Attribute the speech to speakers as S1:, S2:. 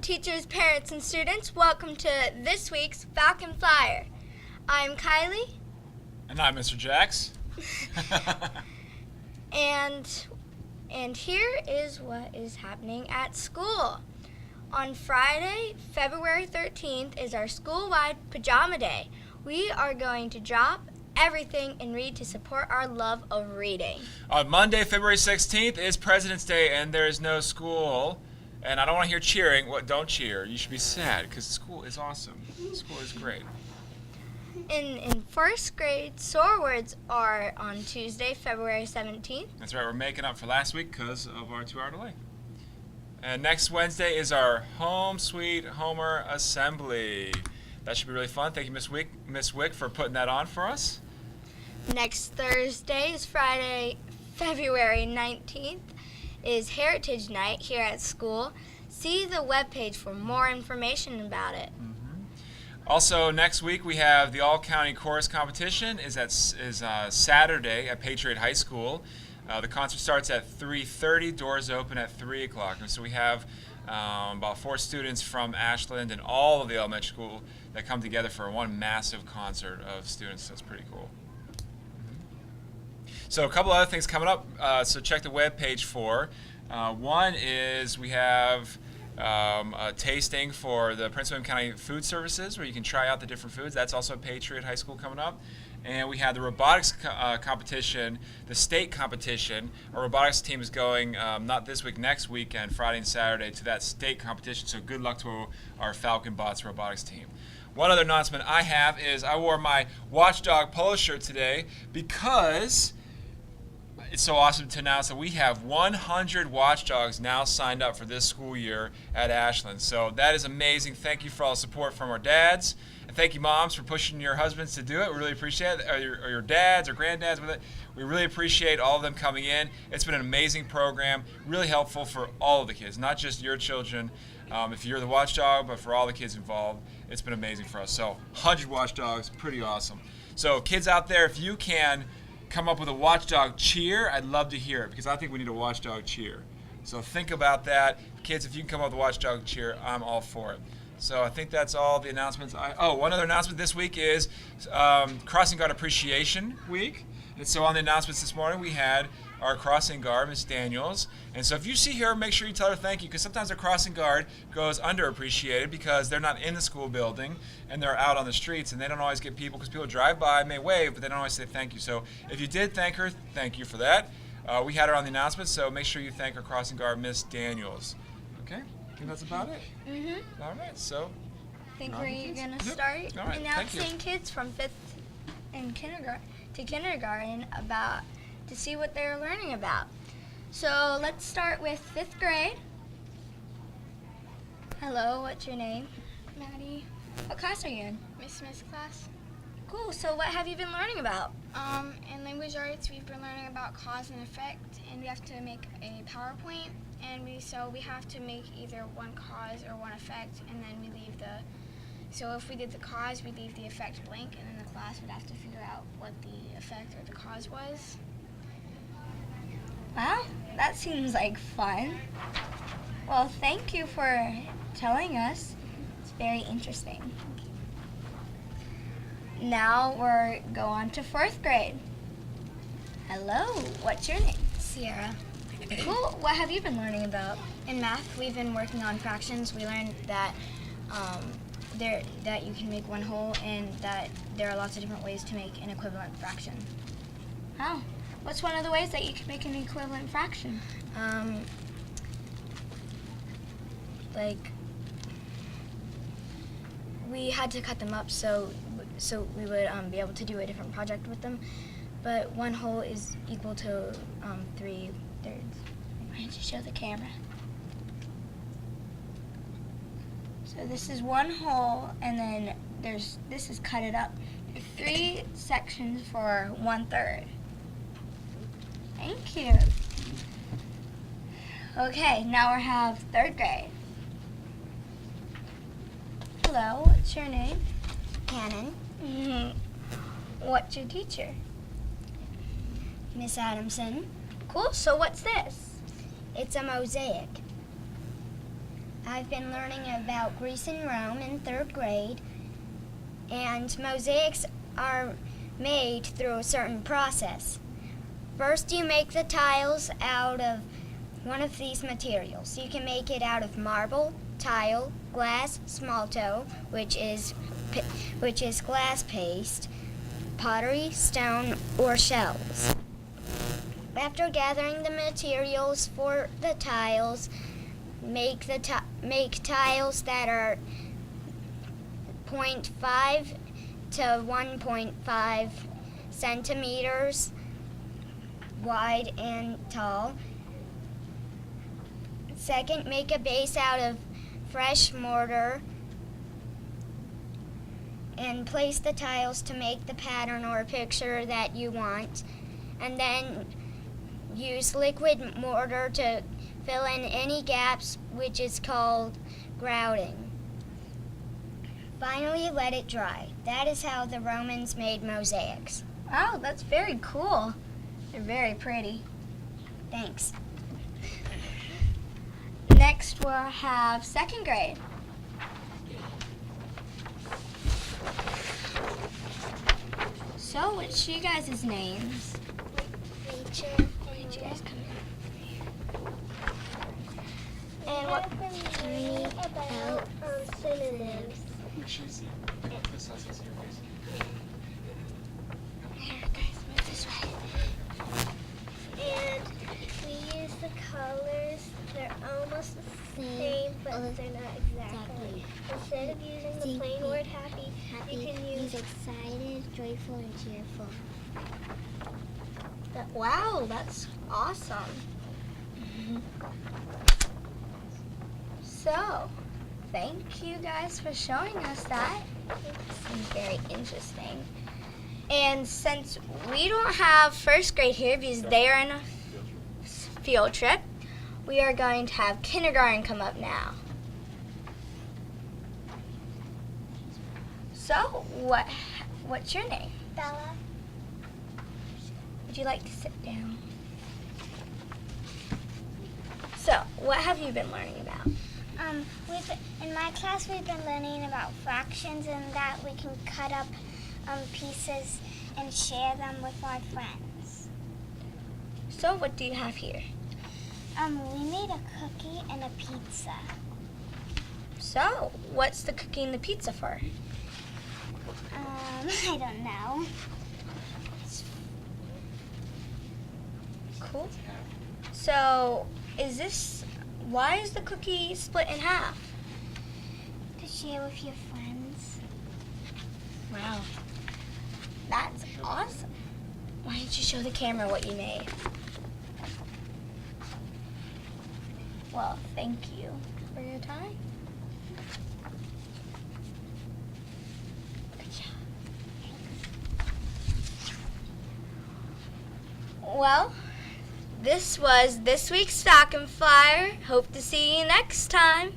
S1: teachers, parents, and students. Welcome to this week's Falcon Flyer. I'm Kylie.
S2: And I'm Mr. Jax.
S1: And here is what is happening at school. On Friday, February 13th, is our school-wide pajama day. We are going to drop everything and read to support our love of reading.
S2: On Monday, February 16th, is President's Day, and there is no school. And I don't want to hear cheering. What? Don't cheer. You should be sad because school is awesome. School is great.
S1: In first grade, SOAR words are on Tuesday, February 17th.
S2: That's right. We're making up for last week because of our 2-hour delay. And next Wednesday is our Home Sweet Homer Assembly. That should be really fun. Thank you, Miss Wick, for putting that on for us.
S1: Next Thursday is Friday, February 19th, is Heritage Night here at school. See the webpage for more information about it.
S2: Also, next week we have the All-County Chorus Competition is Saturday at Patriot High School. The concert starts at 3:30, doors open at 3 o'clock. And so we have about 4 students from Ashland and all of the elementary school that come together for one massive concert of students. That's pretty cool. So a couple other things coming up, so check the webpage for. One is we have a tasting for the Prince William County Food Services where you can try out the different foods. That's also at Patriot High School coming up. And we have the robotics competition, the state competition. Our robotics team is going not this week, next weekend, Friday and Saturday, to that state competition. So good luck to our Falcon Bots robotics team. One other announcement I have is I wore my Watchdog polo shirt today because it's so awesome to announce that we have 100 Watchdogs now signed up for this school year at Ashland. So that is amazing. Thank you for all the support from our dads. And thank you, moms, for pushing your husbands to do it. We really appreciate it. Or your dads or granddads with it. We really appreciate all of them coming in. It's been an amazing program, really helpful for all of the kids, not just your children. If you're the Watchdog, but for all the kids involved, it's been amazing for us. So 100 Watchdogs, pretty awesome. So kids out there, if you can come up with a Watchdog cheer, I'd love to hear it because I think we need a Watchdog cheer. So think about that. Kids, if you can come up with a Watchdog cheer, I'm all for it. So I think that's all the announcements. One other announcement this week is Crossing Guard Appreciation Week. And so on the announcements this morning, we had our crossing guard, Miss Daniels. And so if you see her, make sure you tell her thank you, because sometimes the crossing guard goes underappreciated because they're not in the school building and they're out on the streets and they don't always get people, because people drive by, may wave, but they don't always say thank you. So if you did thank her, thank you for that. We had her on the announcements, so make sure you thank our crossing guard, Miss Daniels. Okay? I think that's about it.
S1: Mm-hmm.
S2: All right, so.
S1: I think we're going to start announcing kids from 5th and kindergarten to see what they're learning about. So let's start with 5th grade. Hello, what's your name?
S3: Maddie.
S1: What class are you in?
S3: Miss Smith's class.
S1: Cool, so what have you been learning about?
S3: In language arts, we've been learning about cause and effect, and we have to make a PowerPoint, and we have to make either one cause or one effect, and then we leave so if we did the cause, we'd leave the effect blank, and then the class would have to figure out what the effect or the cause was.
S1: Wow, that seems like fun. Well, thank you for telling us. It's very interesting. Now we're go on to 4th grade. Hello, what's your name?
S3: Sierra.
S1: Cool, what have you been learning about?
S3: In math, we've been working on fractions. We learned that that you can make one whole, and that there are lots of different ways to make an equivalent fraction.
S1: Oh, what's one of the ways that you can make an equivalent fraction?
S3: Like we had to cut them up so we would be able to do a different project with them. But one whole is equal to 3/3.
S1: Why don't you show the camera? So this is one whole, and then this is cut it up. 3 sections for 1/3. Thank you. Okay, now we have 3rd grade. Hello, what's your name?
S3: Cannon.
S1: What's your teacher?
S3: Miss Adamson.
S1: Cool, so what's this?
S3: It's a mosaic.
S4: I've been learning about Greece and Rome in 3rd grade, and mosaics are made through a certain process. First, you make the tiles out of one of these materials. You can make it out of marble, tile, glass, small toe, which is glass paste, pottery, stone, or shells. After gathering the materials for the tiles, make tiles that are 0.5 to 1.5 centimeters wide and tall. Second, make a base out of fresh mortar and place the tiles to make the pattern or picture that you want. And then use liquid mortar to fill in any gaps, which is called grouting. Finally, let it dry. That is how the Romans made mosaics.
S1: Wow, that's very cool. They're very pretty.
S4: Thanks.
S1: Next, we'll have 2nd grade. So, what's you guys' names?
S4: Rachel
S1: You guys come in.
S4: and
S1: what?
S4: me about synonyms.
S1: Here, guys, move this way.
S4: And we use the colors. They're almost the same, but they're not exactly. Instead of using the plain word happy, you can use
S5: excited, joyful, and cheerful.
S1: Wow, that's awesome. So, thank you guys for showing us that. It's very interesting. And since we don't have 1st grade here because they are in a field trip, we are going to have kindergarten come up now. So, what's your name?
S4: Bella.
S1: Would you like to sit down? So, what have you been learning about?
S4: In my class, we've been learning about fractions and that we can cut up pieces and share them with our friends.
S1: So, what do you have here?
S4: We made a cookie and a pizza.
S1: So, what's the cookie and the pizza for?
S4: I don't know.
S1: Cool. So, why is the cookie split in half?
S4: To share with your friends.
S1: Wow. That's awesome. Why don't you show the camera what you made? Well, thank you for your time. Good job. Well, this was this week's Falcon Flyer. Hope to see you next time.